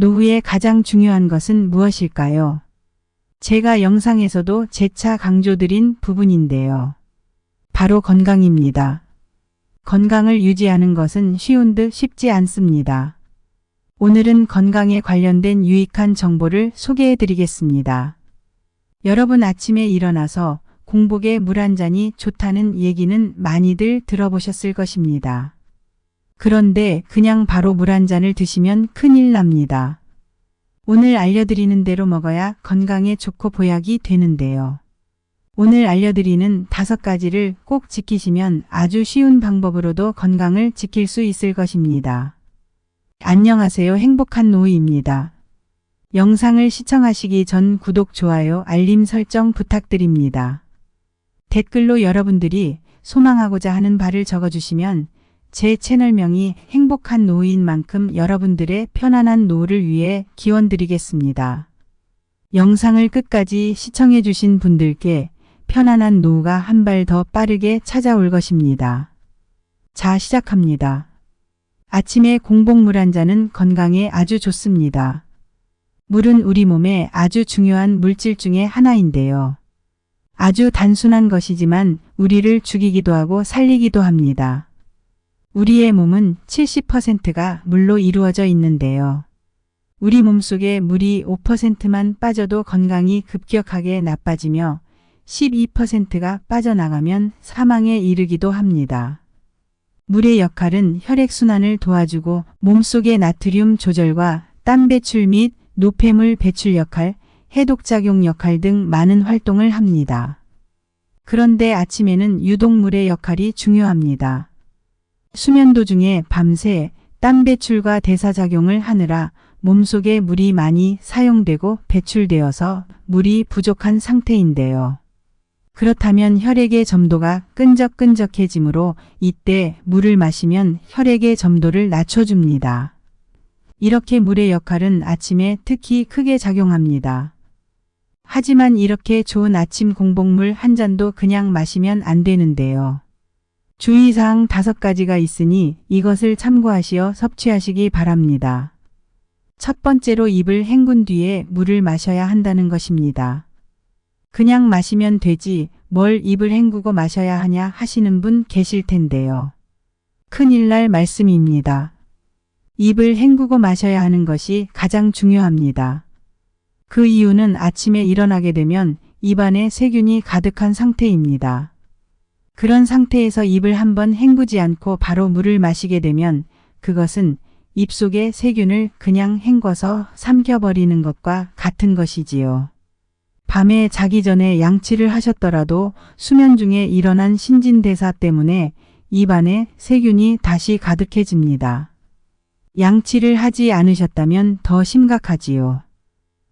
노후에 가장 중요한 것은 무엇일까요? 제가 영상에서도 재차 강조드린 부분인데요. 바로 건강입니다. 건강을 유지하는 것은 쉬운 듯 쉽지 않습니다. 오늘은 건강에 관련된 유익한 정보를 소개해 드리겠습니다. 여러분 아침에 일어나서 공복에 물 한 잔이 좋다는 얘기는 많이들 들어보셨을 것입니다. 그런데 그냥 바로 물 한 잔을 드시면 큰일 납니다. 오늘 알려드리는 대로 먹어야 건강에 좋고 보약이 되는데요. 오늘 알려드리는 5가지를 꼭 지키시면 아주 쉬운 방법으로도 건강을 지킬 수 있을 것입니다. 안녕하세요. 행복한 노후입니다. 영상을 시청하시기 전 구독, 좋아요, 알림 설정 부탁드립니다. 댓글로 여러분들이 소망하고자 하는 바를 적어주시면 제 채널명이 행복한 노후인 만큼 여러분들의 편안한 노후를 위해 기원드리겠습니다. 영상을 끝까지 시청해 주신 분들께 편안한 노후가 한 발 더 빠르게 찾아올 것입니다. 자, 시작합니다. 아침에 공복물 한 잔은 건강에 아주 좋습니다. 물은 우리 몸에 아주 중요한 물질 중에 하나인데요. 아주 단순한 것이지만 우리를 죽이기도 하고 살리기도 합니다. 우리의 몸은 70%가 물로 이루어져 있는데요. 우리 몸속에 물이 5%만 빠져도 건강이 급격하게 나빠지며 12%가 빠져나가면 사망에 이르기도 합니다. 물의 역할은 혈액순환을 도와주고 몸속의 나트륨 조절과 땀 배출 및 노폐물 배출 역할, 해독작용 역할 등 많은 활동을 합니다. 그런데 아침에는 유독 물의 역할이 중요합니다. 수면 도중에 밤새 땀 배출과 대사작용을 하느라 몸속에 물이 많이 사용되고 배출되어서 물이 부족한 상태인데요. 그렇다면 혈액의 점도가 끈적끈적해지므로 이때 물을 마시면 혈액의 점도를 낮춰줍니다. 이렇게 물의 역할은 아침에 특히 크게 작용합니다. 하지만 이렇게 좋은 아침 공복물 한 잔도 그냥 마시면 안 되는데요. 주의사항 5가지가 있으니 이것을 참고하시어 섭취하시기 바랍니다. 첫 번째로 입을 헹군 뒤에 물을 마셔야 한다는 것입니다. 그냥 마시면 되지 뭘 입을 헹구고 마셔야 하냐 하시는 분 계실 텐데요. 큰일 날 말씀입니다. 입을 헹구고 마셔야 하는 것이 가장 중요합니다. 그 이유는 아침에 일어나게 되면 입안에 세균이 가득한 상태입니다. 그런 상태에서 입을 한번 헹구지 않고 바로 물을 마시게 되면 그것은 입속의 세균을 그냥 헹궈서 삼켜버리는 것과 같은 것이지요. 밤에 자기 전에 양치를 하셨더라도 수면 중에 일어난 신진대사 때문에 입안에 세균이 다시 가득해집니다. 양치를 하지 않으셨다면 더 심각하지요.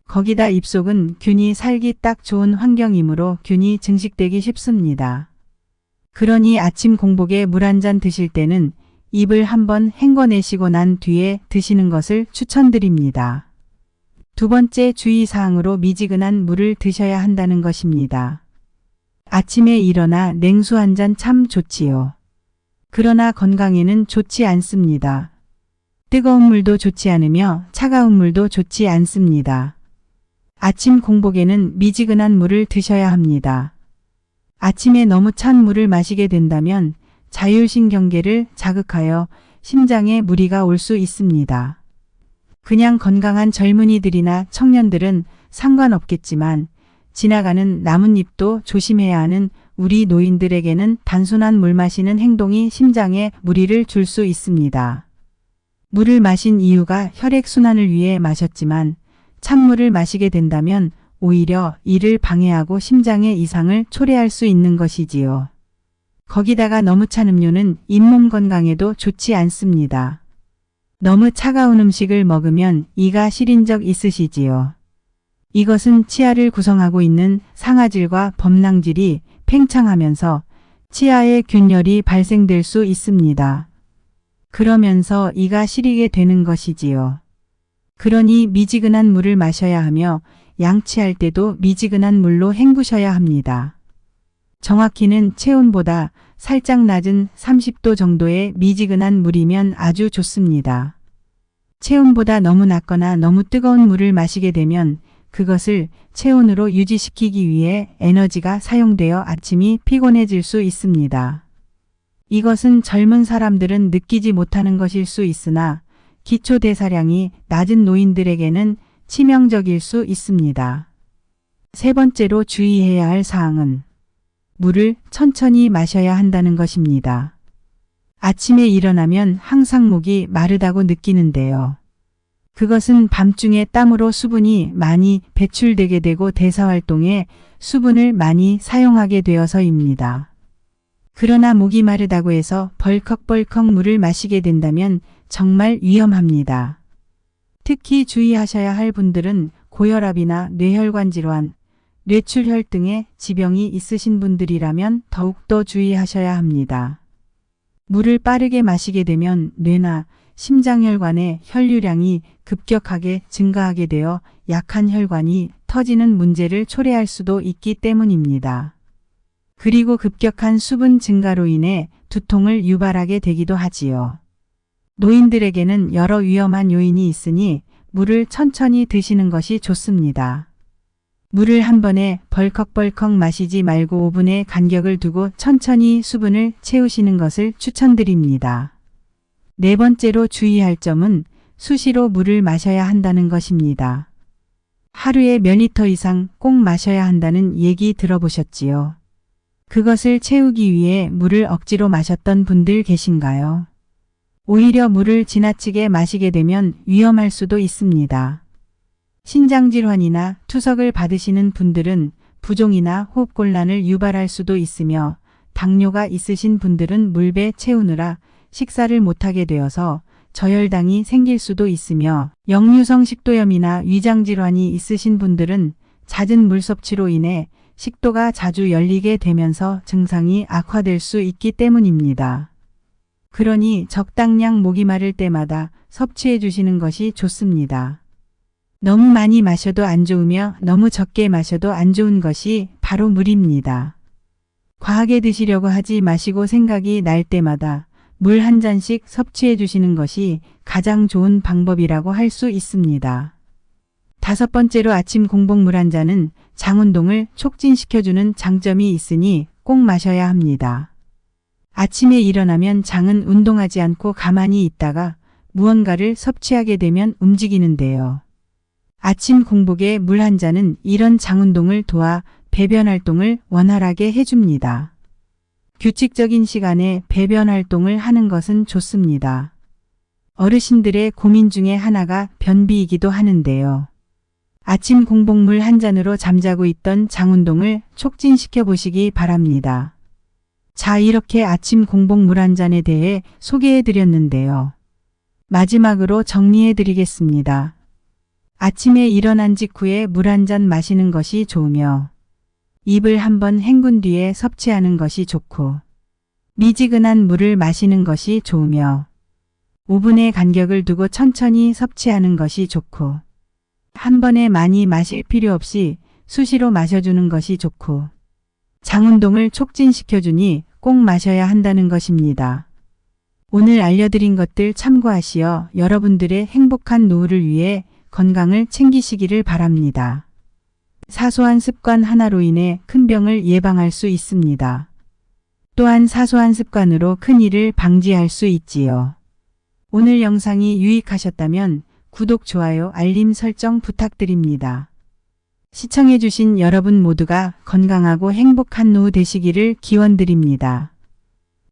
거기다 입속은 균이 살기 딱 좋은 환경이므로 균이 증식되기 쉽습니다. 그러니 아침 공복에 물 한 잔 드실 때는 입을 한번 헹궈내시고 난 뒤에 드시는 것을 추천드립니다. 두 번째 주의사항으로 미지근한 물을 드셔야 한다는 것입니다. 아침에 일어나 냉수 한 잔 참 좋지요. 그러나 건강에는 좋지 않습니다. 뜨거운 물도 좋지 않으며 차가운 물도 좋지 않습니다. 아침 공복에는 미지근한 물을 드셔야 합니다. 아침에 너무 찬 물을 마시게 된다면 자율신경계를 자극하여 심장에 무리가 올 수 있습니다. 그냥 건강한 젊은이들이나 청년들은 상관없겠지만 지나가는 나뭇잎도 조심해야 하는 우리 노인들에게는 단순한 물 마시는 행동이 심장에 무리를 줄 수 있습니다. 물을 마신 이유가 혈액순환을 위해 마셨지만 찬물을 마시게 된다면 오히려 이를 방해하고 심장의 이상을 초래할 수 있는 것이지요. 거기다가 너무 찬 음료는 잇몸 건강에도 좋지 않습니다. 너무 차가운 음식을 먹으면 이가 시린 적 있으시지요. 이것은 치아를 구성하고 있는 상아질과 범랑질이 팽창하면서 치아에 균열이 발생될 수 있습니다. 그러면서 이가 시리게 되는 것이지요. 그러니 미지근한 물을 마셔야 하며 양치할 때도 미지근한 물로 헹구셔야 합니다. 정확히는 체온보다 살짝 낮은 30도 정도의 미지근한 물이면 아주 좋습니다. 체온보다 너무 낮거나 너무 뜨거운 물을 마시게 되면 그것을 체온으로 유지시키기 위해 에너지가 사용되어 아침이 피곤해질 수 있습니다. 이것은 젊은 사람들은 느끼지 못하는 것일 수 있으나 기초 대사량이 낮은 노인들에게는 치명적일 수 있습니다. 세 번째로 주의해야 할 사항은 물을 천천히 마셔야 한다는 것입니다. 아침에 일어나면 항상 목이 마르다고 느끼는데요. 그것은 밤중에 땀으로 수분이 많이 배출되게 되고 대사활동에 수분을 많이 사용하게 되어서입니다. 그러나 목이 마르다고 해서 벌컥벌컥 물을 마시게 된다면 정말 위험합니다. 특히 주의하셔야 할 분들은 고혈압이나 뇌혈관 질환, 뇌출혈 등의 지병이 있으신 분들이라면 더욱더 주의하셔야 합니다. 물을 빠르게 마시게 되면 뇌나 심장혈관의 혈류량이 급격하게 증가하게 되어 약한 혈관이 터지는 문제를 초래할 수도 있기 때문입니다. 그리고 급격한 수분 증가로 인해 두통을 유발하게 되기도 하지요. 노인들에게는 여러 위험한 요인이 있으니 물을 천천히 드시는 것이 좋습니다. 물을 한 번에 벌컥벌컥 마시지 말고 5분의 간격을 두고 천천히 수분을 채우시는 것을 추천드립니다. 네 번째로 주의할 점은 수시로 물을 마셔야 한다는 것입니다. 하루에 몇 리터 이상 꼭 마셔야 한다는 얘기 들어보셨지요? 그것을 채우기 위해 물을 억지로 마셨던 분들 계신가요? 오히려 물을 지나치게 마시게 되면 위험할 수도 있습니다. 신장질환이나 투석을 받으시는 분들은 부종이나 호흡곤란을 유발할 수도 있으며 당뇨가 있으신 분들은 물배 채우느라 식사를 못하게 되어서 저혈당이 생길 수도 있으며 역류성 식도염이나 위장질환이 있으신 분들은 잦은 물 섭취로 인해 식도가 자주 열리게 되면서 증상이 악화될 수 있기 때문입니다. 그러니 적당량 목이 마를 때마다 섭취해 주시는 것이 좋습니다. 너무 많이 마셔도 안 좋으며 너무 적게 마셔도 안 좋은 것이 바로 물입니다. 과하게 드시려고 하지 마시고 생각이 날 때마다 물 한 잔씩 섭취해 주시는 것이 가장 좋은 방법이라고 할 수 있습니다. 다섯 번째로 아침 공복물 한 잔은 장 운동을 촉진시켜주는 장점이 있으니 꼭 마셔야 합니다. 아침에 일어나면 장은 운동하지 않고 가만히 있다가 무언가를 섭취하게 되면 움직이는데요. 아침 공복에 물 한 잔은 이런 장 운동을 도와 배변 활동을 원활하게 해줍니다. 규칙적인 시간에 배변 활동을 하는 것은 좋습니다. 어르신들의 고민 중에 하나가 변비이기도 하는데요. 아침 공복물 한 잔으로 잠자고 있던 장 운동을 촉진시켜 보시기 바랍니다. 자, 이렇게 아침 공복물 한 잔에 대해 소개해 드렸는데요. 마지막으로 정리해 드리겠습니다. 아침에 일어난 직후에 물 한 잔 마시는 것이 좋으며 입을 한번 헹군 뒤에 섭취하는 것이 좋고 미지근한 물을 마시는 것이 좋으며 5분의 간격을 두고 천천히 섭취하는 것이 좋고 한 번에 많이 마실 필요 없이 수시로 마셔주는 것이 좋고 장 운동을 촉진시켜주니 꼭 마셔야 한다는 것입니다. 오늘 알려드린 것들 참고하시어 여러분들의 행복한 노후를 위해 건강을 챙기시기를 바랍니다. 사소한 습관 하나로 인해 큰 병을 예방할 수 있습니다. 또한 사소한 습관으로 큰 일을 방지할 수 있지요. 오늘 영상이 유익하셨다면 구독, 좋아요, 알림 설정 부탁드립니다. 시청해주신 여러분 모두가 건강하고 행복한 노후 되시기를 기원드립니다.